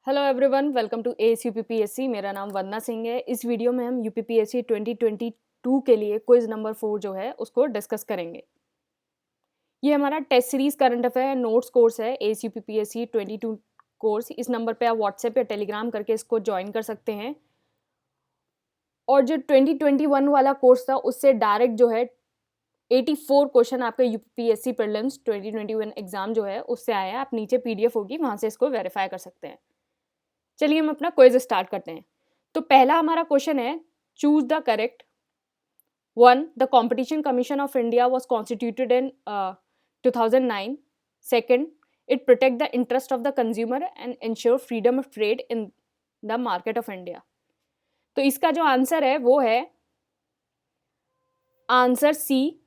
Hello everyone, welcome to AS UPPSC. मेरा नाम वंदना सिंह है। इस वीडियो में हम यूपीपीएससी 2022 के लिए क्विज नंबर 4 जो है उसको डिस्कस करेंगे। ये हमारा test series current affair notes course है, एएस यूपीपीएससी 22 कोर्स। इस नंबर पे आप व्हाट्सएप या टेलीग्राम करके इसको ज्वाइन कर सकते हैं। और जो 2021 वाला कोर्स था उससे डायरेक्ट जो है 84 क्वेश्चन आपका यूपीपीएससी प्रीलिम्स 2021 एग्जाम जो है उससे आया है। आप नीचे पीडीएफ होगी, वहां से इसको वेरीफाई कर सकते हैं। चलिए हम अपना क्विज स्टार्ट करते हैं। तो पहला हमारा क्वेश्चन है, choose the correct one. The competition commission of India was constituted in 2009। Second, it protect the interest of the consumer and ensure freedom of trade in the market of India. तो इसका जो answer है वो है answer सी,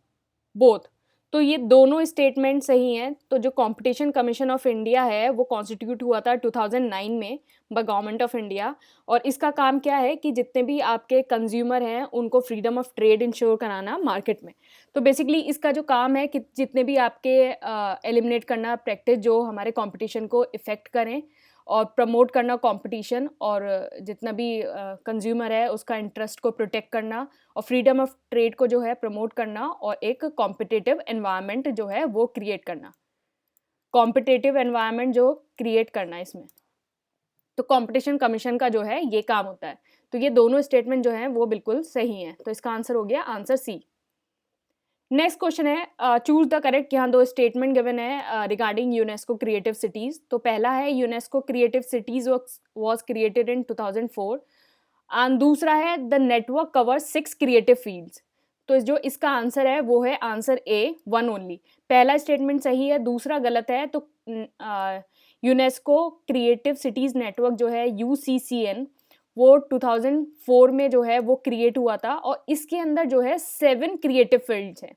both. तो ये दोनों statement सही हैं। तो जो कंपटीशन कमीशन ऑफ इंडिया है वो कॉन्स्टिट्यूट हुआ था 2009 में बाय गवर्नमेंट ऑफ इंडिया। और इसका काम क्या है कि जितने भी आपके कंज्यूमर हैं उनको फ्रीडम ऑफ ट्रेड इंश्योर कराना मार्केट में। तो बेसिकली इसका जो काम है कि जितने भी आपके एलिमिनेट करना प्रैक्टिस जो हमारे कंपटीशन को इफ़ेक्ट करें और प्रमोट करना कंपटीशन, और जितना भी कंज्यूमर है उसका इंटरेस्ट को प्रोटेक्ट करना और फ्रीडम ऑफ ट्रेड को जो है प्रमोट करना और एक कॉम्पिटिटिव एनवायरनमेंट जो है वो क्रिएट करना। कॉम्पिटिटिव एनवायरनमेंट जो क्रिएट करना इसमें, तो कंपटीशन कमीशन का जो है ये काम होता है। तो ये दोनों स्टेटमेंट जो हैं वो बिल्कुल सही हैं। तो इसका आंसर हो गया आंसर सी। नेक्स्ट क्वेश्चन है, चूज द करेक्ट। यहाँ दो स्टेटमेंट गिवन है रिगार्डिंग यूनेस्को क्रिएटिव सिटीज। तो पहला है UNESCO creative cities was created in 2004 and दूसरा है the network cover 6 creative fields. तो जो इसका आंसर है वो है आंसर ए, वन ओनली। पहला स्टेटमेंट सही है, दूसरा गलत है। तो यूनेस्को क्रिएटिव सिटीज नेटवर्क जो है यूसीसीएन वो 2004 में जो है वो क्रिएट हुआ था और इसके अंदर जो है 7 क्रिएटिव फील्ड्स हैं।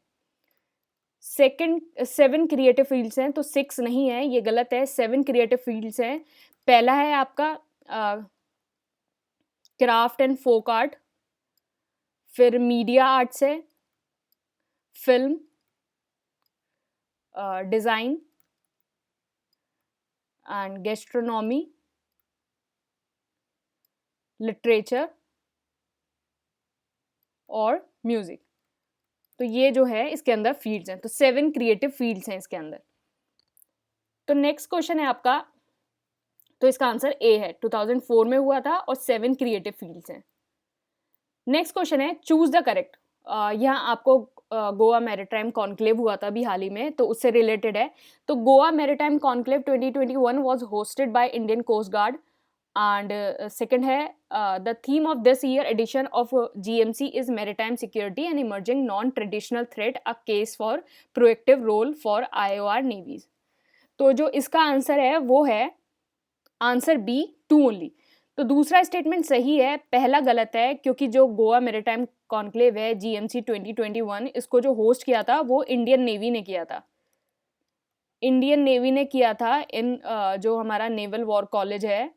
7 क्रिएटिव फील्ड्स हैं, तो 6 नहीं है, ये गलत है। 7 क्रिएटिव फील्ड्स हैं। पहला है आपका क्राफ्ट एंड फोक आर्ट, फिर मीडिया आर्ट्स है, film, design and gastronomy, literature और म्यूजिक। तो ये जो है इसके अंदर फील्ड्स हैं। तो 7 क्रिएटिव फील्ड्स हैं इसके अंदर। तो नेक्स्ट क्वेश्चन है आपका, तो इसका आंसर ए है, 2004 में हुआ था और 7 क्रिएटिव फील्ड्स हैं। नेक्स्ट क्वेश्चन है, चूज द करेक्ट। यहाँ आपको गोवा मैरीटाइम कॉन्क्लेव हुआ था अभी हाल ही में, तो उससे रिलेटेड है। तो Goa maritime conclave 2021 was hosted by Indian coast guard and second है the theme of this year edition of GMC is maritime security and emerging non traditional threat, a case for proactive role for IOR navies. तो जो इसका answer है वो है answer B, to only. तो दूसरा statement सही है, पहला गलत है, क्योंकि जो गोवा मैरीटाइम कॉन्क्लेव है जीएमसी 2021 इसको जो होस्ट किया था वो इंडियन नेवी ने किया था। इंडियन नेवी ने किया था इन जो हमारा नेवल वॉर कॉलेज है,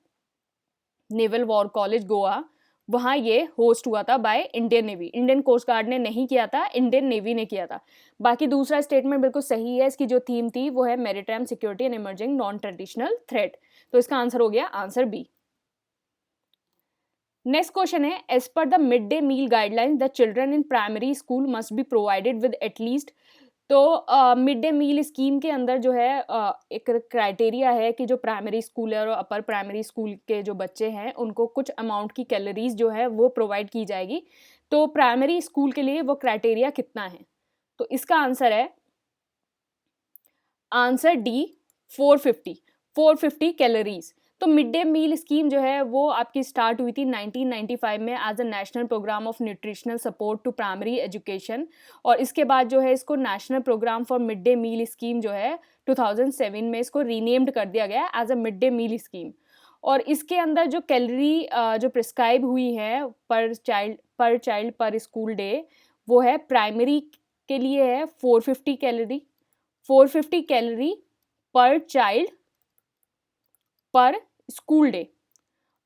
नेवल वॉर कॉलेज गोवा, वहाँ ये होस्ट हुआ था by Indian navy. Indian coast guard ने नहीं किया था, इंडियन नेवी ने किया था। बाकी दूसरा स्टेटमेंट बिल्कुल सही है। इसकी जो थीम थी वो है maritime security and emerging non traditional threat. तो इसका आंसर हो गया आंसर बी। नेक्स्ट क्वेश्चन है, as per the mid day meal guidelines the children in primary school must be provided with at least. तो मिड डे मील स्कीम के अंदर जो है एक क्राइटेरिया है कि जो प्राइमरी स्कूल है और अपर प्राइमरी स्कूल के जो बच्चे हैं उनको कुछ अमाउंट की कैलोरीज जो है वो प्रोवाइड की जाएगी। तो प्राइमरी स्कूल के लिए वो क्राइटेरिया कितना है? तो इसका आंसर है आंसर डी, 450 कैलोरीज। तो मिड डे मील स्कीम जो है वो आपकी स्टार्ट हुई थी 1995 में as a national programme of nutritional support to primary education, और इसके बाद जो है इसको national programme for mid day meal scheme जो है 2007 में इसको रीनेम्ड कर दिया गया as a mid day meal scheme. और इसके अंदर जो कैलोरी जो प्रिस्क्राइब हुई है पर चाइल्ड पर स्कूल डे वो है प्राइमरी के लिए है 450 कैलोरी पर चाइल्ड पर स्कूल डे।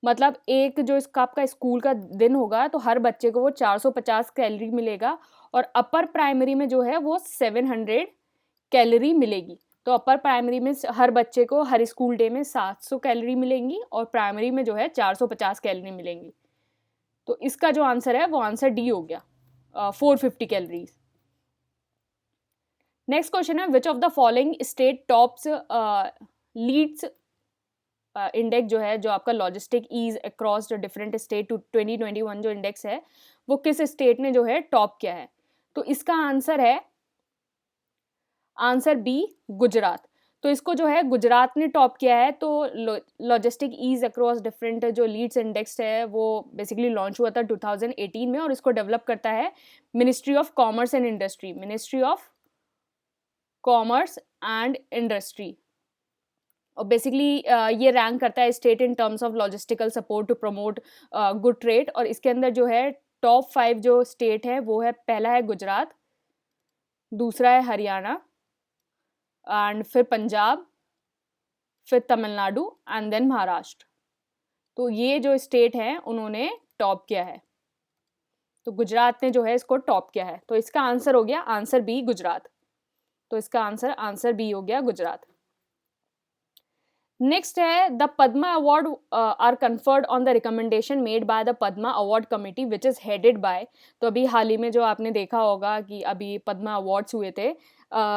मतलब एक जो इसका आपका स्कूल का दिन होगा तो हर बच्चे को वो 450 कैलोरी मिलेगा, और अपर प्राइमरी में जो है वो 700 कैलोरी मिलेगी। तो अपर प्राइमरी में हर बच्चे को हर स्कूल डे में 700 कैलोरी मिलेंगी और प्राइमरी में जो है 450 कैलोरी मिलेंगी। तो इसका जो आंसर है वो आंसर डी हो गया, 450 कैलोरीज। नेक्स्ट क्वेश्चन है, which of the following state tops leads index जो है, जो आपका logistic ease across the different state 2021 जो इंडेक्स है वो किस स्टेट ने जो है टॉप किया है? तो इसका आंसर है आंसर बी, गुजरात। तो इसको जो है गुजरात ने टॉप किया है। तो लॉजिस्टिक ईज अक्रॉस डिफरेंट जो लीड्स इंडेक्स है वो बेसिकली लॉन्च हुआ था 2018 में, और इसको डेवलप करता है ministry of commerce and industry, ministry of commerce and industry. और बेसिकली ये रैंक करता है state in terms of logistical support to promote good trade. और इसके अंदर जो है टॉप 5 जो स्टेट है वो है, पहला है गुजरात, दूसरा है हरियाणा, एंड फिर पंजाब, फिर तमिलनाडु एंड देन महाराष्ट्र। तो ये जो स्टेट हैं उन्होंने टॉप किया है। तो गुजरात ने जो है इसको टॉप किया है। तो इसका आंसर हो गया आंसर बी, गुजरात। तो इसका आंसर बी हो गया, गुजरात। नेक्स्ट है, the Padma award are conferred on the recommendation made by the Padma award committee which is headed by. तो अभी हाल ही में जो आपने देखा होगा कि अभी पद्मा अवार्ड्स हुए थे,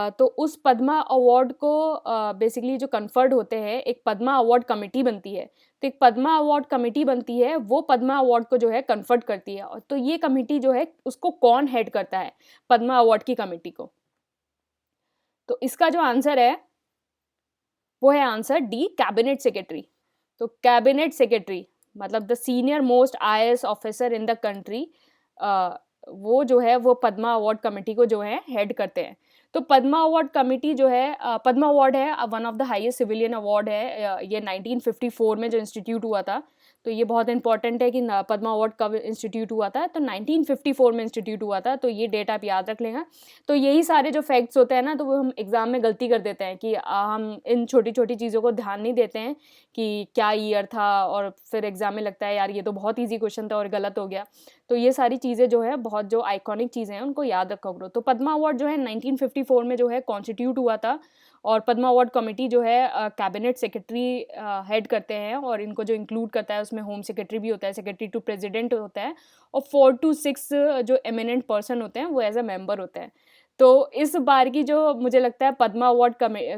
तो उस पद्मा अवार्ड को बेसिकली जो कन्फर्ड होते हैं, एक पद्मा अवार्ड कमेटी बनती है। तो एक पद्मा अवार्ड कमेटी बनती है, वो पद्मा अवार्ड को जो है कन्फर्ड करती है। तो ये कमेटी जो है उसको कौन हेड करता है, पद्मा अवार्ड की कमेटी को? तो इसका जो आंसर है वो है आंसर डी, कैबिनेट सेक्रेटरी। तो कैबिनेट सेक्रेटरी मतलब the senior most IAS officer in the country, वो जो है वो पद्मा अवार्ड कमेटी को जो है हेड करते हैं। तो पद्मा अवार्ड कमेटी जो है, पद्मा अवार्ड है one of the highest civilian award है। ये 1954 में जो इंस्टीट्यूट हुआ था। तो ये बहुत इंपॉर्टेंट है कि पद्मा अवार्ड कब इंस्टीट्यूट हुआ था, तो 1954 में इंस्टीट्यूट हुआ था। तो ये डेट आप याद रख लेना। तो यही सारे जो फैक्ट्स होते हैं ना, तो वो हम एग्जाम में गलती कर देते हैं कि हम इन छोटी छोटी चीज़ों को ध्यान नहीं देते हैं कि क्या ईयर था, और फिर एग्जाम में लगता है यार ये तो बहुत ईजी क्वेश्चन था और गलत हो गया। तो ये सारी चीज़ें जो है, बहुत जो आइकॉनिक चीज़ें हैं उनको याद रखा करो। तो पद्मा अवार्ड जो है 1954 में जो है कॉन्स्टिट्यूट हुआ था, और पद्मा अवार्ड कमेटी जो है कैबिनेट सेक्रेटरी हेड करते हैं, और इनको जो इंक्लूड करता है उसमें होम सेक्रेटरी भी होता है, सेक्रेटरी टू प्रेसिडेंट होता है, और 4 to 6 जो एमिनेंट पर्सन होते हैं वो एज अ मेंबर होते हैं। तो इस बार की जो मुझे लगता है पद्मा अवार्ड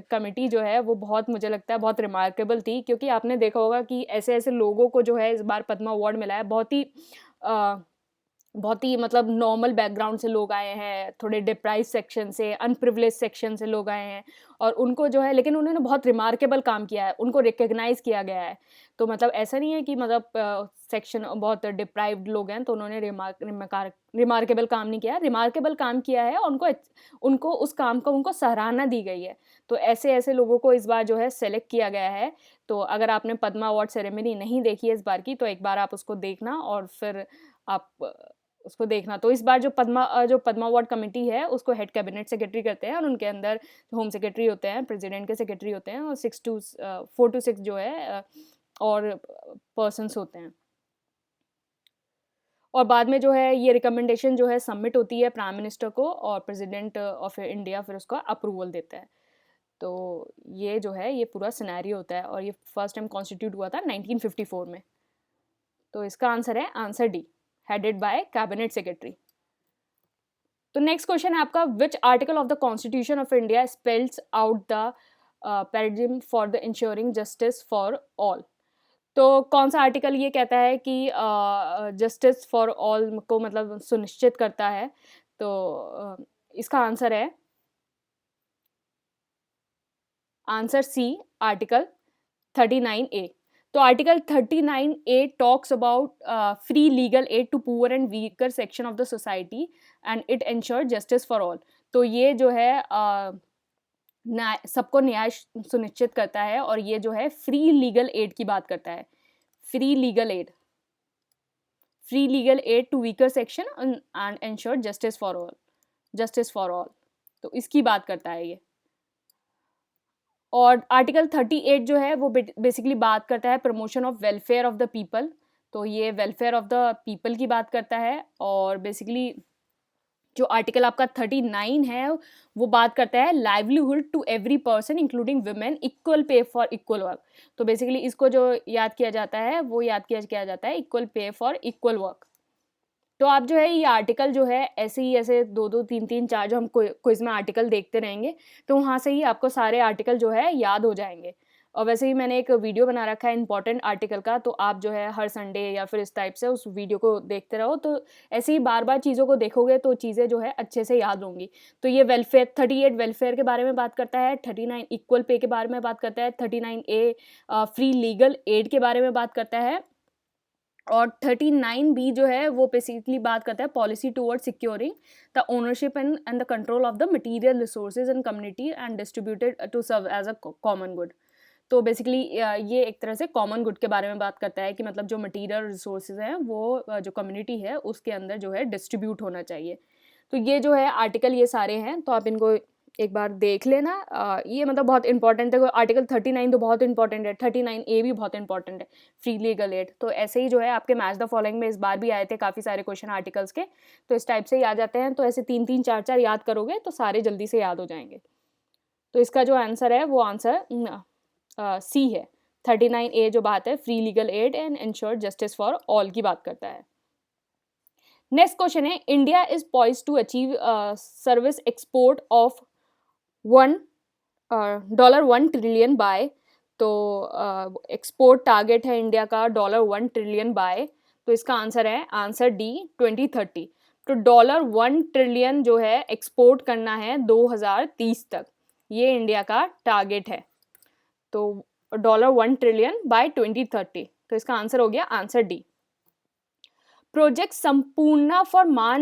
कमेटी जो है वो बहुत, मुझे लगता है बहुत रिमार्केबल थी, क्योंकि आपने देखा होगा कि ऐसे ऐसे लोगों को जो है इस बार पद्मा अवार्ड मिला है। बहुत ही मतलब नॉर्मल बैकग्राउंड से लोग आए हैं, थोड़े डिप्राइव सेक्शन से, अनप्रिविलेज सेक्शन से लोग आए हैं, और उनको जो है, लेकिन उन्होंने बहुत रिमार्केबल काम किया है, उनको रिकग्नाइज किया गया है। तो मतलब ऐसा नहीं है कि मतलब सेक्शन बहुत डिप्राइव्ड लोग हैं तो उन्होंने रिमार्केबल काम नहीं किया, रिमार्केबल काम किया है, और उनको उस काम को उनको सराहना दी गई है। तो ऐसे ऐसे लोगों को इस बार जो है सेलेक्ट किया गया है। तो अगर आपने पद्मा अवार्ड सेरेमनी नहीं देखी है इस बार की, तो एक बार आप उसको देखना और फिर आप उसको देखना। तो इस बार जो पद्मा अवार्ड कमेटी है उसको हेड कैबिनेट सेक्रेटरी करते हैं, और उनके अंदर होम सेक्रेटरी होते हैं, प्रेसिडेंट के सेक्रेटरी होते हैं, और 4 to 6 जो है और पर्सन्स होते हैं। और बाद में जो है ये रिकमेंडेशन जो है सबमिट होती है प्राइम मिनिस्टर को, और प्रेसिडेंट ऑफ इंडिया फिर उसका अप्रूवल देता है। तो ये जो है ये पूरा सिनेरियो होता है, और ये फर्स्ट टाइम कॉन्स्टिट्यूट हुआ था 1954 में। तो इसका आंसर है answer D, headed by cabinet secretary. तो नेक्स्ट क्वेश्चन है आपका, which article of the constitution of India spells out the paradigm for the ensuring justice for all? तो कौन सा आर्टिकल ये कहता है कि जस्टिस फॉर ऑल को मतलब सुनिश्चित करता है? तो इसका आंसर है आंसर सी, आर्टिकल 39A। तो article 39A talks about free legal aid to poor and weaker section of the society and it ensure justice for all. तो ये जो है सबको न्याय सुनिश्चित करता है, और ये जो है फ्री लीगल एड की बात करता है। Free legal aid to weaker section and ensure justice for all. तो इसकी बात करता है ये। और आर्टिकल 38 जो है वो बेसिकली बात करता है promotion of welfare of the people. तो ये वेलफेयर ऑफ द पीपल की बात करता है, और बेसिकली जो आर्टिकल आपका 39 है वो बात करता है livelihood to every person including women, equal pay for equal work. तो बेसिकली इसको जो याद किया जाता है वो याद किया जाता है equal pay for equal work. तो आप जो है ये आर्टिकल जो है ऐसे ही ऐसे 2-2 3-3 4 जो हम क्विज में आर्टिकल देखते रहेंगे तो वहाँ से ही आपको सारे आर्टिकल जो है याद हो जाएंगे। और वैसे ही मैंने एक वीडियो बना रखा है इंपॉर्टेंट आर्टिकल का, तो आप जो है हर संडे या फिर इस टाइप से उस वीडियो को देखते रहो, तो ऐसे ही बार बार चीज़ों को देखोगे तो चीज़ें जो है अच्छे से याद होंगी। तो ये वेलफेयर 38 वेलफेयर के बारे में बात करता है, 39 इक्वल पे के बारे में बात करता है, 39A फ्री लीगल एड के बारे में बात करता है, और 39B जो है वो बेसिकली बात करता है policy toward securing the ownership and the control of the material resources and community and distributed to serve as a common good. तो बेसिकली ये एक तरह से कॉमन गुड के बारे में बात करता है कि मतलब जो मटीरियल रिसोर्सेज हैं वो जो कम्युनिटी है उसके अंदर जो है डिस्ट्रीब्यूट होना चाहिए। तो ये जो है आर्टिकल ये सारे हैं, तो आप इनको एक बार देख लेना। ये मतलब बहुत इंपॉर्टेंट है। आर्टिकल 39 तो बहुत इंपॉर्टेंट है, 39A भी बहुत इंपॉर्टेंट है, फ्री लीगल एड। तो ऐसे ही जो है आपके मैच द फॉलोइंग में इस बार भी आए थे काफ़ी सारे क्वेश्चन आर्टिकल्स के, तो इस टाइप से ही आ जाते हैं। तो ऐसे 3-3 4-4 याद करोगे तो सारे जल्दी से याद हो जाएंगे। तो इसका जो आंसर है वो आंसर सी है। 39A जो बात है free legal aid and ensure justice for all की बात करता है। नेक्स्ट क्वेश्चन है, India is poised to achieve service export of $1 trillion by. तो एक्सपोर्ट टारगेट है इंडिया का $1 ट्रिलियन बाय। तो इसका आंसर है आंसर डी 2030। तो $1 ट्रिलियन जो है एक्सपोर्ट करना है 2030 तक, ये इंडिया का टारगेट है। तो $1 ट्रिलियन बाय 2030। तो इसका आंसर हो गया answer D. Project Sampoorna for mall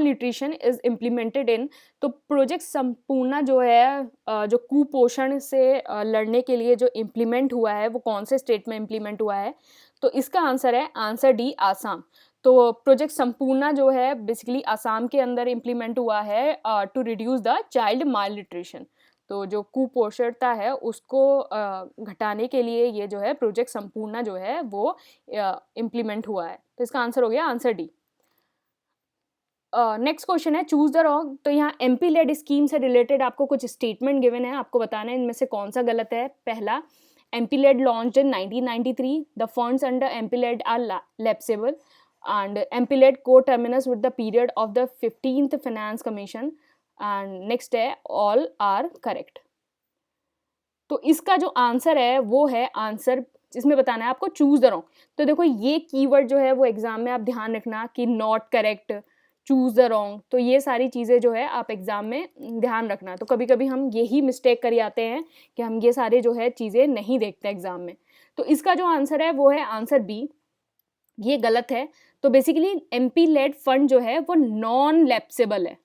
nutrition is implemented in. तो प्रोजेक्ट संपूर्णा जो है जो कुपोषण से लड़ने के लिए जो इम्प्लीमेंट हुआ है वो कौन से स्टेट में इम्प्लीमेंट हुआ है? तो इसका आंसर है आंसर डी आसाम। तो प्रोजेक्ट संपूर्णा जो है बेसिकली आसाम के अंदर इम्प्लीमेंट हुआ है to reduce the child malnutrition. तो जो कुपोषणता है उसको घटाने के लिए ये जो है प्रोजेक्ट संपूर्णा जो है वो इम्प्लीमेंट हुआ है। तो इसका आंसर हो गया आंसर डी। नेक्स्ट क्वेश्चन है चूज द रॉन्ग। तो यहाँ एमपी लेड स्कीम से रिलेटेड आपको कुछ स्टेटमेंट गिवन है, आपको बताना है इनमें से कौन सा गलत है। पहला, MP led launched in 1993, the funds under MP led are lapsable and MP led co-terminus with the period of the 15th Finance Commission, and next है all are correct। तो इसका जो आंसर है वो है आंसर, इसमें बताना है आपको चूज द रॉन्ग। तो देखो ये कीवर्ड जो है वो एग्जाम में आप ध्यान रखना कि not correct, choose the wrong, तो ये सारी चीज़ें जो है आप एग्जाम में ध्यान रखना। तो कभी कभी हम यही मिस्टेक कर जाते हैं कि हम ये सारे जो है चीज़ें नहीं देखते एग्जाम में। तो इसका जो आंसर है वो है आंसर बी, ये गलत है। तो बेसिकली एमपी लेड फंड जो है वो नॉन लैप्सेबल है,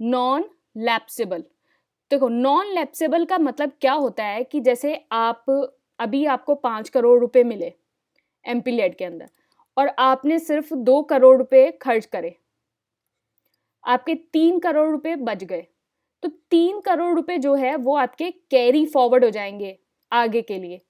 नॉन लैप्सेबल। देखो नॉन लैप्सेबल का मतलब क्या होता है कि जैसे आप अभी आपको 5 करोड़ रुपए मिले एमपी लेड के अंदर और आपने सिर्फ 2 करोड़ रुपए खर्च करे, आपके 3 करोड़ रुपए बच गए। तो 3 करोड़ रुपए जो है वो आपके कैरी फॉरवर्ड हो जाएंगे आगे के लिए,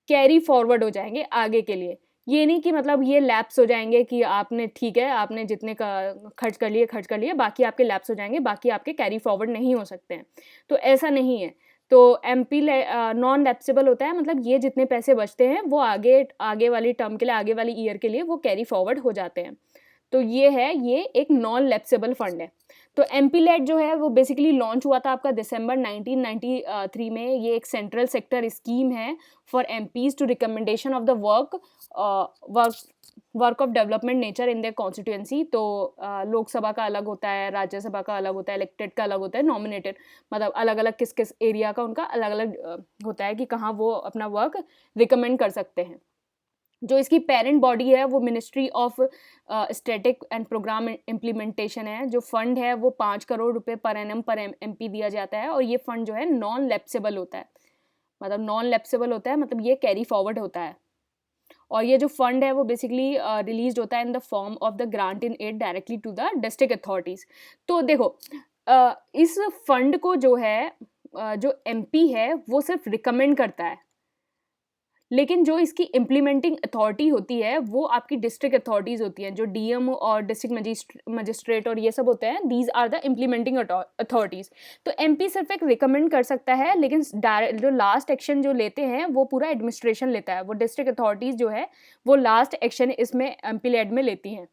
कैरी फॉरवर्ड हो जाएंगे आगे के लिए। ये नहीं कि मतलब ये लैप्स हो जाएंगे कि आपने ठीक है आपने जितने का खर्च कर लिए बाकी आपके लैप्स हो जाएंगे, बाकी आपके कैरी फॉरवर्ड नहीं हो सकते हैं। तो ऐसा नहीं है। तो एमपी नॉन लैप्सेबल होता है, मतलब ये जितने पैसे बचते हैं वो आगे वाली टर्म के लिए, आगे वाली ईयर के लिए वो कैरी फॉरवर्ड हो जाते हैं। तो ये एक नॉन लैप्सेबल फंड है। तो एमपी लेड जो है वो बेसिकली लॉन्च हुआ था आपका दिसंबर 1993 में। ये एक सेंट्रल सेक्टर स्कीम है for MPs to recommendation of the work of development nature in their constituency. तो लोकसभा का अलग होता है, राज्यसभा का अलग होता है, इलेक्टेड का अलग होता है, नॉमिनेटेड, मतलब अलग अलग किस किस एरिया का उनका अलग अलग होता है कि कहाँ वो अपना वर्क रिकमेंड कर सकते हैं। जो इसकी पेरेंट बॉडी है वो ministry of static and programme implementation है। जो फंड है वो 5 करोड़ रुपए पर एनम पर एमपी दिया जाता है, और ये फंड जो है नॉन लैप्सेबल होता है, मतलब नॉन लैप्सेबल होता है, मतलब ये कैरी फॉरवर्ड होता है। और ये जो फंड है वो बेसिकली रिलीज होता है in the form of the grant in aid directly to the district authorities. तो देखो इस फंड को जो है जो एमपी है वो सिर्फ रिकमेंड करता है, लेकिन जो इसकी इम्प्लीमेंटिंग अथॉरिटी होती है वो आपकी डिस्ट्रिक्ट अथॉरिटीज़ होती हैं, जो डीएम और डिस्ट्रिक्ट मजिस्ट्रेट और ये सब होते हैं, these are the implementing authorities. तो एमपी सिर्फ एक रिकमेंड कर सकता है, लेकिन जो लास्ट एक्शन जो लेते हैं वो पूरा एडमिनिस्ट्रेशन लेता है, वो डिस्ट्रिक्ट अथॉरिटीज़ जो है वो लास्ट एक्शन इसमें एमपी-लेड में लेती हैं।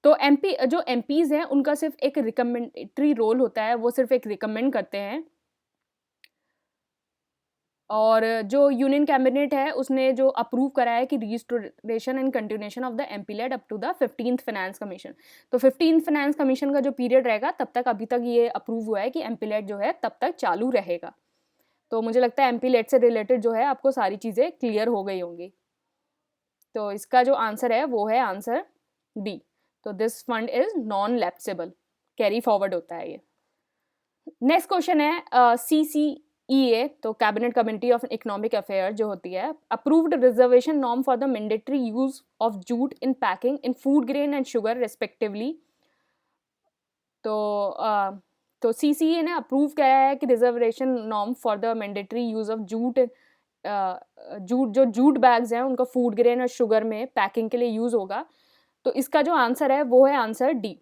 तो एमपी जो एमपीज़ हैं उनका सिर्फ एक रिकमेंडेटरी रोल होता है, वो सिर्फ एक रिकमेंड करते हैं। और जो यूनियन कैबिनेट है उसने जो अप्रूव करा है कि restoration and continuation of the MP led up to the 15th finance commission. तो 15th फाइनेंस कमीशन का जो पीरियड रहेगा तब तक, अभी तक ये अप्रूव हुआ है कि एमपी-लेड जो है तब तक चालू रहेगा। तो मुझे लगता है एमपी-लेड से रिलेटेड जो है आपको सारी चीज़ें क्लियर हो गई होंगी। तो इसका जो आंसर है वो है आंसर डी। तो this fund is non lapsable, carry forward होता है ये। नेक्स्ट क्वेश्चन है CCEA, तो cabinet committee of economic affair जो होती है, approved reservation norm for the mandatory use of jute in packing in food grain and sugar respectively. तो CCEA ने अप्रूव किया है कि reservation norm for the mandatory use of jute जो jute bags हैं उनका फूड ग्रेन और sugar में पैकिंग के लिए यूज होगा। तो इसका जो आंसर है वो है आंसर डी,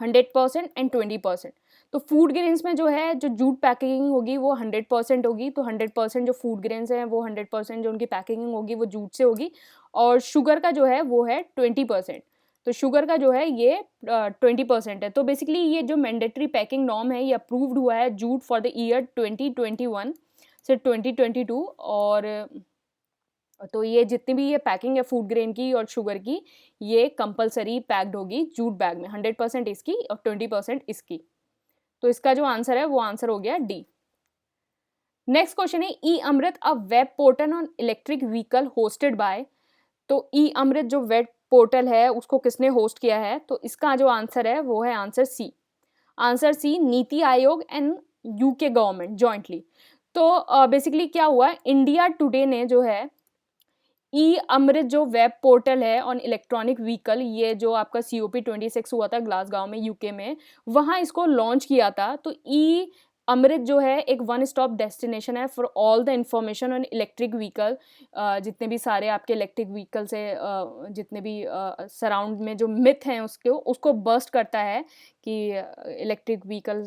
100% एंड 20%। तो फूड ग्रेन्स में जो है जो जूट पैकेजिंग होगी वो 100% होगी, तो 100% जो फूड ग्रेन्स हैं वो 100% जो उनकी पैकेजिंग होगी वो जूट से होगी। और शुगर का जो है वो है 20%। तो शुगर का जो है ये 20% है। तो बेसिकली ये जो मैंडेटरी पैकिंग नॉर्म है ये अप्रूव्ड हुआ है जूट फॉर द ईयर 2021 से 2022। और तो ये जितनी भी ये पैकिंग है फूड ग्रेन की और शुगर की, ये कंपलसरी पैक्ड होगी जूट बैग में, 100% इसकी और 20% इसकी। तो इसका जो आंसर है वो आंसर हो गया डी। नेक्स्ट क्वेश्चन है E Amrit a web portal on electric vehicle hosted by. तो ई अमृत जो वेब पोर्टल है उसको किसने होस्ट किया है? तो इसका जो आंसर है वो है answer C. Answer C, NITI Aayog and UK government jointly. तो बेसिकली क्या हुआ, इंडिया टुडे ने जो है ई अमृत जो वेब पोर्टल है ऑन इलेक्ट्रॉनिक व्हीकल, ये जो आपका COP26 हुआ था ग्लासगो में यूके में, वहाँ इसको लॉन्च किया था। तो ई अमृत जो है एक वन स्टॉप डेस्टिनेशन है for all the information on electric vehicle. जितने भी सारे आपके इलेक्ट्रिक व्हीकल से जितने भी सराउंड में जो मिथ हैं उसको बस्ट करता है कि इलेक्ट्रिक व्हीकल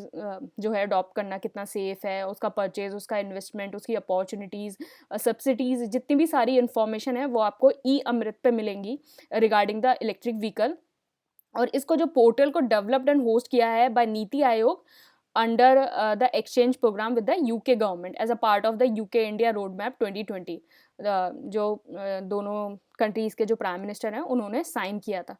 जो है अडॉप्ट करना कितना सेफ़ है, उसका परचेज़, उसका इन्वेस्टमेंट, उसकी अपॉर्चुनिटीज़, सब्सिडीज़, जितनी भी सारी इन्फॉर्मेशन है वो आपको ई अमृत पे मिलेंगी रिगार्डिंग द इलेक्ट्रिक व्हीकल। और इसको जो पोर्टल को डेवलप्ड एंड होस्ट किया है by NITI Aayog under the exchange programme with the UK government as a part of the UK India road map 2020। जो दोनों कंट्रीज़ के जो प्राइम मिनिस्टर हैं उन्होंने साइन किया था।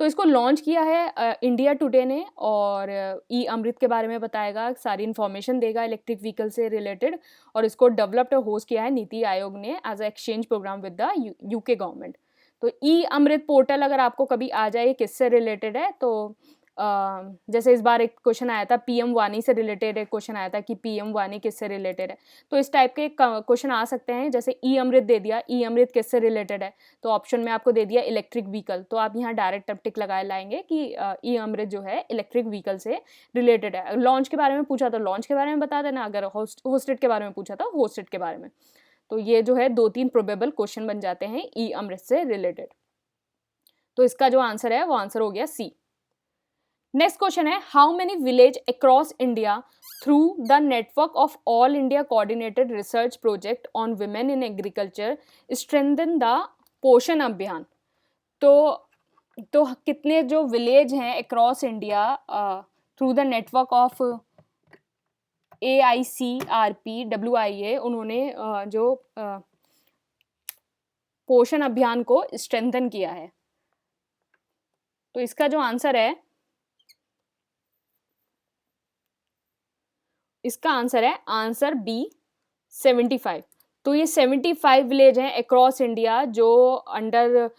तो इसको लॉन्च किया है इंडिया टुडे ने, और ई अमृत के बारे में बताएगा, सारी इन्फॉर्मेशन देगा इलेक्ट्रिक व्हीकल से रिलेटेड। और इसको डेवलप्ड और होस्ट किया है नीति आयोग ने as a exchange programme with the UK government. तो ई अमृत पोर्टल अगर आपको कभी आ जाए किससे रिलेटेड है, तो जैसे इस बार एक क्वेश्चन आया था PM वानी से रिलेटेड, एक क्वेश्चन आया था कि PM वानी किससे रिलेटेड है। तो इस टाइप के क्वेश्चन आ सकते हैं। जैसे ई अमृत दे दिया, ई अमृत किससे रिलेटेड है, तो ऑप्शन में आपको दे दिया इलेक्ट्रिक व्हीकल, तो आप यहाँ डायरेक्ट अब टिक लगाए लाएंगे कि ई अमृत जो है इलेक्ट्रिक व्हीकल से रिलेटेड है। लॉन्च के बारे में पूछा तो लॉन्च के बारे में बता देना, अगर होस्टेड के बारे में पूछा तो होस्टेड के बारे में। तो ये जो है 2-3 प्रोबेबल क्वेश्चन बन जाते हैं ई अमृत से रिलेटेड। तो इसका जो आंसर है वो आंसर हो गया सी। नेक्स्ट क्वेश्चन है, how many village across India through the network of all India coordinated research project on women in agriculture strengthen the पोषण अभियान। तो कितने जो विलेज हैं across India through the network of AICRP WIA, उन्होंने जो पोषण अभियान को स्ट्रेंथन किया है। तो इसका जो आंसर है, इसका आंसर है आंसर बी 75। तो ये 75 विलेज हैं अक्रॉस इंडिया जो under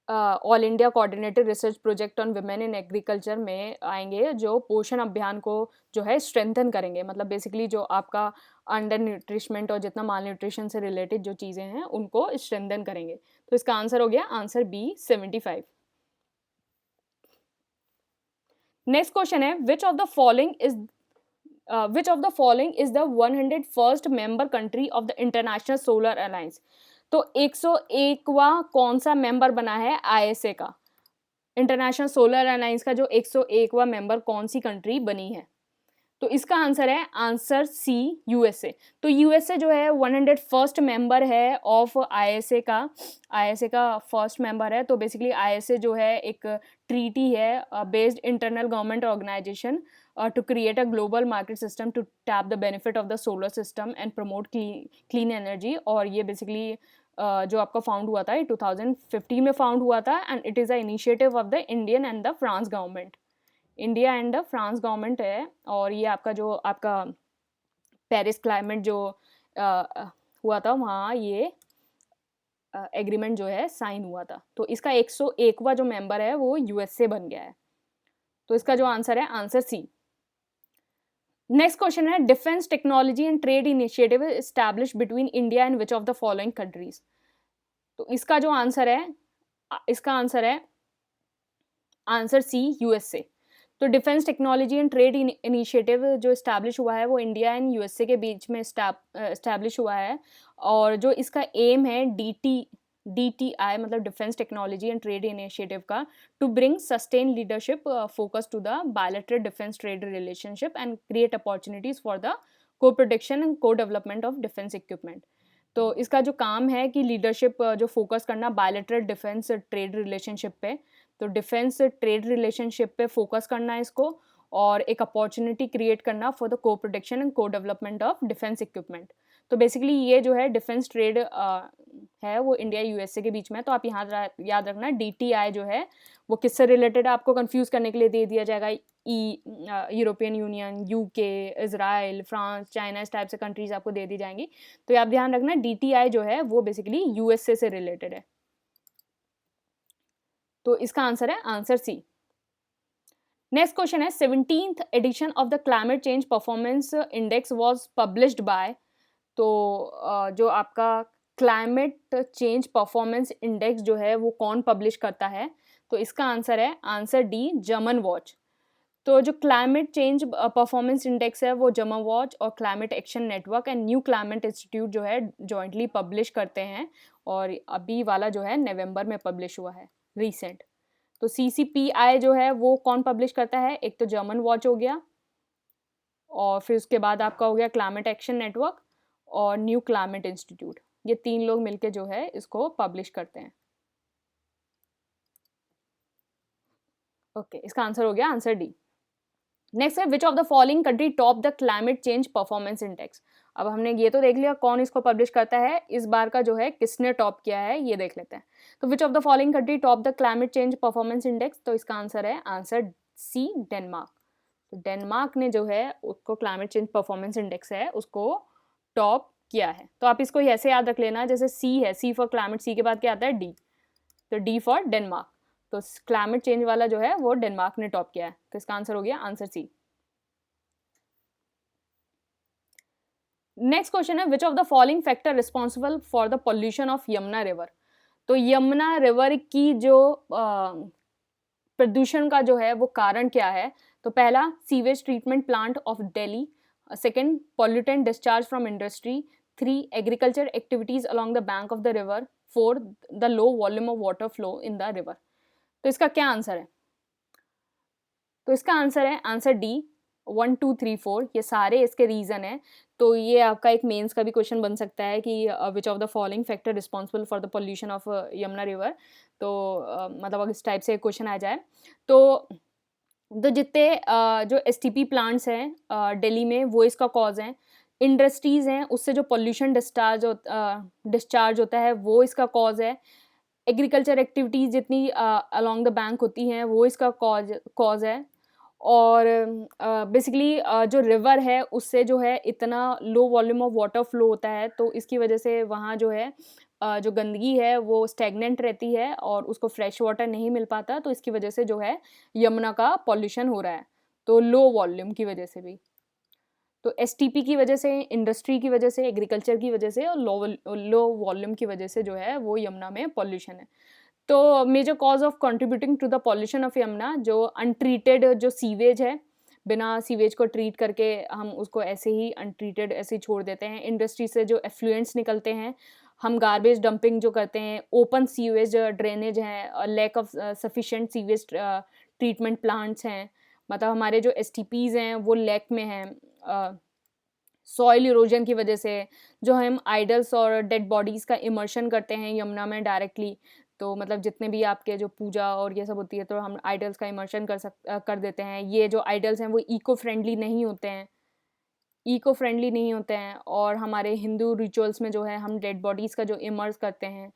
all India coordinated research project on women in agriculture में आएंगे, जो पोषण अभियान को जो है स्ट्रेंथन करेंगे। मतलब बेसिकली जो आपका अंडर न्यूट्रिशमेंट और जितना माल न्यूट्रिशन से रिलेटेड जो चीज़ें हैं उनको स्ट्रेंथन करेंगे। तो इसका आंसर हो गया आंसर बी 75। नेक्स्ट क्वेश्चन है, which of the following is the 101st member country of the International Solar Alliance। तो 101वां कौन सा मेंबर बना है ISA का, इंटरनेशनल सोलर अलायंस का जो 101वां मेंबर कौन सी कंट्री बनी है? तो इसका आंसर है आंसर सी, यूएसए। तो यूएसए जो है 101st मेंबर है ऑफ आईएसए का फर्स्ट मेंबर है। तो बेसिकली आईएसए जो है एक ट्रीटी है based internal government organisation to create a global market system to tap the benefit of the solar system and promote clean energy. और ये बेसिकली जो आपका फाउंड हुआ था, ये 2015 में फाउंड हुआ था and it is a initiative of the Indian and the France government. India and France government है। और ये आपका पेरिस क्लाइमेट जो हुआ था वहाँ ये एग्रीमेंट जो है साइन हुआ था। तो इसका 101वां जो मेंबर है वो यूएसए बन गया है। तो इसका जो आंसर है आंसर सी। नेक्स्ट क्वेश्चन है defence technology and trade initiative establish between India and which of the following countries. तो इसका जो आंसर है आंसर सी, यूएसए। तो defence technology and trade initiative जो इस्टेब्लिश हुआ है वो इंडिया एंड यूएसए के बीच में इस्टेब्लिश हुआ है। और जो इसका एम है DTI मतलब defence technology and trade initiative का, to bring sustain leadership focus to the bilateral defence trade relationship and create opportunities for the co protection and co development of defence equipment. तो इसका जो काम है कि leadership जो focus करना bilateral defence trade relationship पे, तो डिफेंस ट्रेड रिलेशनशिप पे फोकस करना है इसको, और एक अपॉर्चुनिटी क्रिएट करना for the co protection and co development of defence equipment. तो बेसिकली ये जो है डिफेंस ट्रेड है वो इंडिया यूएसए के बीच में। तो आप यहाँ याद रखना DTI जो है वो किससे रिलेटेड है, आपको कंफ्यूज करने के लिए दे दिया जाएगा European union, UK, Israel, France, China, इस टाइप से कंट्रीज आपको दे दी जाएंगी। तो आप ध्यान रखना DTI जो है वो बेसिकली यूएसए से रिलेटेड है। तो इसका आंसर है आंसर सी। नेक्स्ट क्वेश्चन है 17th edition of the climate change performance index was published by. तो जो आपका क्लाइमेट चेंज परफॉर्मेंस इंडेक्स जो है वो कौन पब्लिश करता है? तो इसका आंसर है आंसर डी, जर्मन वॉच। तो जो क्लाइमेट चेंज परफॉर्मेंस इंडेक्स है वो जर्मन वॉच और climate action network and new climate institute जो है जॉइंटली पब्लिश करते हैं। और अभी वाला जो है नवंबर में पब्लिश हुआ है रिसेंट। तो CCPI जो है वो कौन पब्लिश करता है? एक तो जर्मन वॉच हो गया, और फिर उसके बाद आपका हो गया क्लाइमेट एक्शन नेटवर्क और न्यू क्लाइमेट इंस्टीट्यूट। ये तीन लोग मिलके जो है इसको पब्लिश करते हैं। ओके, इसका आंसर हो गया आंसर डी। नेक्स्ट है which of the following country top the climate change performance index. अब हमने ये तो देख लिया कौन इसको पब्लिश करता है, इस बार का जो है किसने टॉप किया है ये देख लेते हैं। तो विच of the following country top the climate change performance index. तो इसका आंसर है आंसर सी, डेनमार्क। तो डेनमार्क ने जो है उसको क्लाइमेट चेंज परफॉर्मेंस इंडेक्स है उसको टॉप किया है। तो आप इसको ऐसे याद रख लेना, जैसे सी है, सी फॉर क्लाइमेट, सी के बाद क्या आता है डी, तो डी फॉर डेनमार्क। तो क्लाइमेट चेंज वाला जो है वो डेनमार्क ने टॉप किया है। तो इसका आंसर हो गया आंसर सी। नेक्स्ट क्वेश्चन है which of the following factor responsible for the pollution of Yamuna river. तो यमुना रिवर की जो प्रदूषण का जो है वो कारण क्या है? तो पहला, sewage treatment plant of Delhi. Second, pollutant discharge from industry. 3, agriculture activities along the bank of the river. 4, the low volume of water flow in the river. तो इसका क्या आंसर है? तो इसका आंसर है आंसर डी, 1, 2, 3, 4, ये सारे इसके रीजन है। तो ये आपका एक मेंस का भी क्वेश्चन बन सकता है कि विच of the following factor responsible for the pollution of Yamuna river. तो मतलब अगर इस टाइप से क्वेश्चन आ जाए तो जितने जो STP प्लांट्स हैं दिल्ली में वो इसका कॉज हैं। इंडस्ट्रीज़ हैं उससे जो पॉल्यूशन डिस्चार्ज होता है वो इसका कॉज है। एग्रीकल्चर एक्टिविटीज़ जितनी अलोंग द बैंक होती हैं वो इसका कॉज है। और बेसिकली जो रिवर है उससे जो है इतना low volume of water flow होता है, तो इसकी वजह से वहाँ जो है जो गंदगी है वो स्टैग्नेंट रहती है और उसको फ्रेश वाटर नहीं मिल पाता। तो इसकी वजह से जो है यमुना का पॉल्यूशन हो रहा है, तो लो वॉल्यूम की वजह से भी। तो STP की वजह से, इंडस्ट्री की वजह से, एग्रीकल्चर की वजह से और लो वॉल्यूम की वजह से जो है वो यमुना में पॉल्यूशन है। तो major cause of contributing to the pollution of Yamuna, जो अनट्रीटेड जो सीवेज है, बिना सीवेज को ट्रीट करके हम उसको ऐसे ही अनट्रीटेड ऐसे ही छोड़ देते हैं। इंडस्ट्री से जो एफ्लुएंट्स निकलते हैं, हम गार्बेज डंपिंग जो करते हैं, ओपन सीवेज ड्रेनेज है, lack of sufficient sewage treatment plants हैं, मतलब हमारे जो एसटीपीज हैं वो लैक में हैं, सॉइल इरोजन की वजह से, जो हम आइडल्स और डेड बॉडीज़ का इमर्शन करते हैं यमुना में डायरेक्टली, तो मतलब जितने भी आपके जो पूजा और ये सब होती है तो हम आइडल्स का इमर्शन कर देते हैं। ये जो आइडल्स हैं वो इको फ्रेंडली नहीं होते हैं, और हमारे हिंदू रिचुअल्स में जो है हम डेड बॉडीज़ का जो इमर्स करते हैं,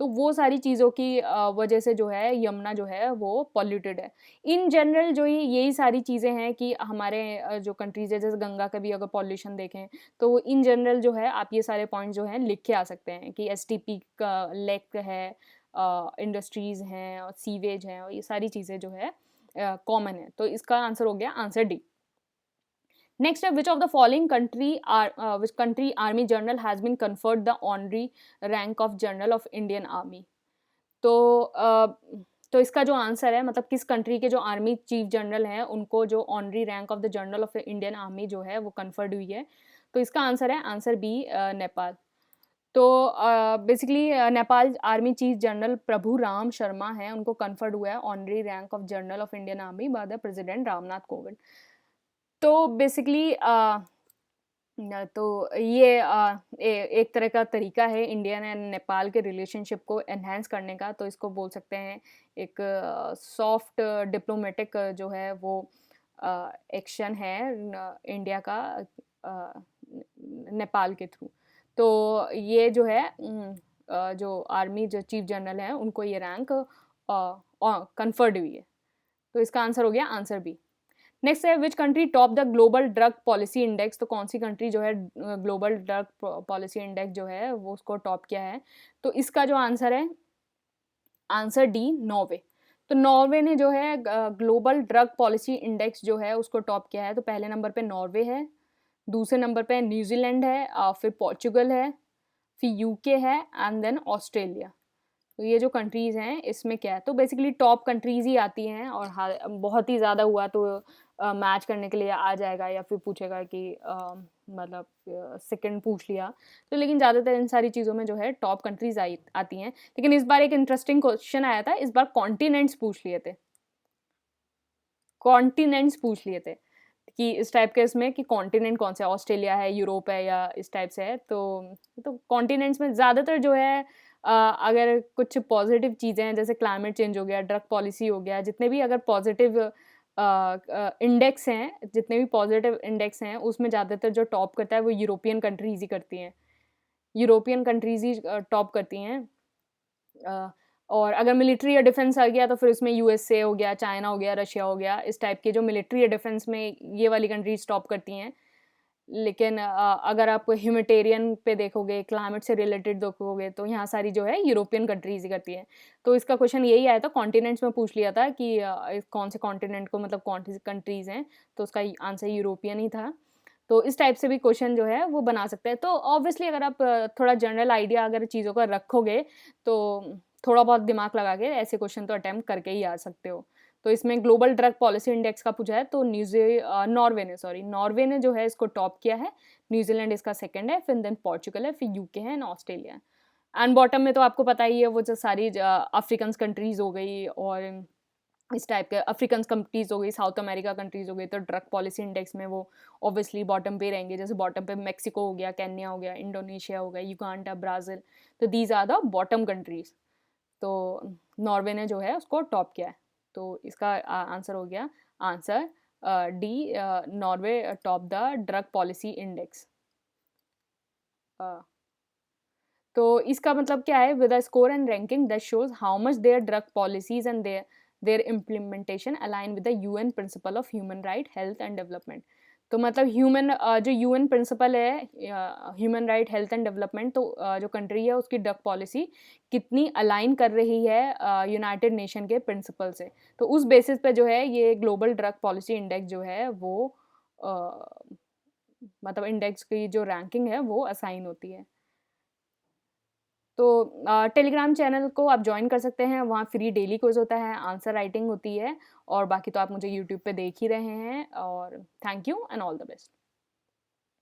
तो वो सारी चीज़ों की वजह से जो है यमुना जो है वो पॉल्यूटेड है। इन जनरल जो ये यही सारी चीज़ें हैं कि हमारे जो कंट्रीज़ है, जैसे गंगा का भी अगर पॉल्यूशन देखें तो इन जनरल जो है आप ये सारे पॉइंट जो हैं लिख के आ सकते हैं कि एसटीपी का लेक है, इंडस्ट्रीज़ हैं और सीवेज हैं, और ये सारी चीज़ें जो है कॉमन है। तो इसका आंसर हो गया answer D. Next up, which of the following which country army general has been conferred the honorary rank of General of Indian Army? तो इसका जो आंसर है, मतलब किस कंट्री के जो आर्मी चीफ जनरल हैं उनको जो honorary rank of the general of Indian army जो है वो कन्फर्ड हुई है, तो इसका आंसर है आंसर बी, नेपाल। तो basically Nepal army chief general Prabhu Ram Sharma हैं, उनको कन्फर्ड हुआ है honorary rank of general of Indian army by the president Ramnath Kovind. तो बेसिकली तो ये एक तरह का तरीका है इंडिया एंड नेपाल के रिलेशनशिप को एनहांस करने का, तो इसको बोल सकते हैं एक सॉफ्ट डिप्लोमेटिक जो है वो एक्शन है इंडिया का नेपाल के थ्रू। तो ये जो है जो आर्मी जो चीफ जनरल हैं उनको ये रैंक कन्फर्ड हुई है, तो इसका आंसर हो गया आंसर बी। नेक्स्ट है which country top the global drug policy index, तो कौन सी कंट्री जो है ग्लोबल ड्रग पॉलिसी इंडेक्स जो है वो उसको टॉप किया है, तो इसका जो आंसर है आंसर डी, नॉर्वे। तो नॉर्वे ने जो है ग्लोबल ड्रग पॉलिसी इंडेक्स जो है उसको टॉप किया है। तो पहले नंबर पे नॉर्वे है, दूसरे नंबर पे न्यूजीलैंड है, फिर पोर्चुगल है, फिर यूके है एंड देन ऑस्ट्रेलिया। तो ये जो कंट्रीज़ हैं इसमें क्या है, तो बेसिकली टॉप कंट्रीज़ ही आती हैं, और बहुत ही ज़्यादा हुआ तो मैच करने के लिए आ जाएगा या फिर पूछेगा कि मतलब सेकंड पूछ लिया, तो लेकिन ज़्यादातर इन सारी चीज़ों में जो है टॉप कंट्रीज़ आती हैं। लेकिन इस बार एक इंटरेस्टिंग क्वेश्चन आया था, इस बार कॉन्टिनेंट्स पूछ लिए थे कि इस टाइप के इसमें कि कॉन्टिनेंट कौन सा है, ऑस्ट्रेलिया है, यूरोप है, या इस टाइप से है। तो कॉन्टिनेंट्स में ज़्यादातर जो है अगर कुछ पॉजिटिव चीज़ें हैं जैसे क्लाइमेट चेंज हो गया, ड्रग पॉलिसी हो गया, जितने भी अगर पॉजिटिव इंडेक्स हैं, जितने भी पॉजिटिव इंडेक्स हैं उसमें ज़्यादातर जो टॉप करता है वो यूरोपियन कंट्रीज़ ही करती हैं, टॉप करती हैं। और अगर मिलिट्री या डिफेंस आ गया तो फिर उसमें यूएसए हो गया, चाइना हो गया, रशिया हो गया, इस टाइप के जो मिलिट्री या डिफेंस में ये वाली कंट्रीज टॉप करती हैं। लेकिन अगर आप ह्यूमैनिटेरियन पे देखोगे, क्लाइमेट से रिलेटेड देखोगे, तो यहाँ सारी जो है यूरोपियन कंट्रीज ही करती हैं। तो इसका क्वेश्चन यही आया था, कॉन्टिनेंट्स में पूछ लिया था कि कौन से कॉन्टिनेंट को मतलब कौन सी कंट्रीज हैं, तो उसका आंसर यूरोपियन ही था। तो इस टाइप से भी क्वेश्चन जो है वो बना सकते हैं। तो ऑब्वियसली अगर आप थोड़ा जनरल आइडिया अगर चीज़ों का रखोगे तो थोड़ा बहुत दिमाग लगा के ऐसे क्वेश्चन तो अटैम्प्ट करके ही आ सकते हो। तो इसमें ग्लोबल ड्रग पॉलिसी इंडेक्स का पूछा है, तो नॉर्वे ने जो है इसको टॉप किया है, न्यूजीलैंड इसका सेकंड है, फिर देन पोर्चुगल है, फिर यूके है एंड ऑस्ट्रेलिया। एंड बॉटम में तो आपको पता ही है वो जो सारी अफ्रीकन कंट्रीज़ हो गई और इस टाइप के अफ्रीकन कंट्रीज़ हो गई, साउथ अमेरिका कंट्रीज़ हो गई, तो ड्रग पॉलिसी इंडेक्स में वो ऑब्वियसली बॉटम पे रहेंगे। जैसे बॉटम पे मैक्सिको हो गया, केन्या हो गया, इंडोनेशिया हो गया, युगांडा, ब्राज़ील, तो these are the bottom countries. तो नॉर्वे ने जो है उसको टॉप किया है, तो इसका आंसर हो गया answer D, Norway top the drug policy index. तो इसका मतलब क्या है, with a score and ranking that shows how much their drug policies and their implementation align with the UN principle of human right, health and development. तो मतलब जो UN principle है human right, health and development, तो जो country है उसकी drug policy कितनी align कर रही है यूनाइटेड नेशन के प्रिंसिपल से, तो उस बेसिस पे जो है ये ग्लोबल ड्रग पॉलिसी इंडेक्स जो है वो मतलब इंडेक्स की जो रैंकिंग है वो असाइन होती है। तो टेलीग्राम चैनल को आप ज्वाइन कर सकते हैं, वहाँ फ्री डेली क्विज होता है, आंसर राइटिंग होती है, और बाकी तो आप मुझे यूट्यूब पे देख ही रहे हैं। और thank you and all the best.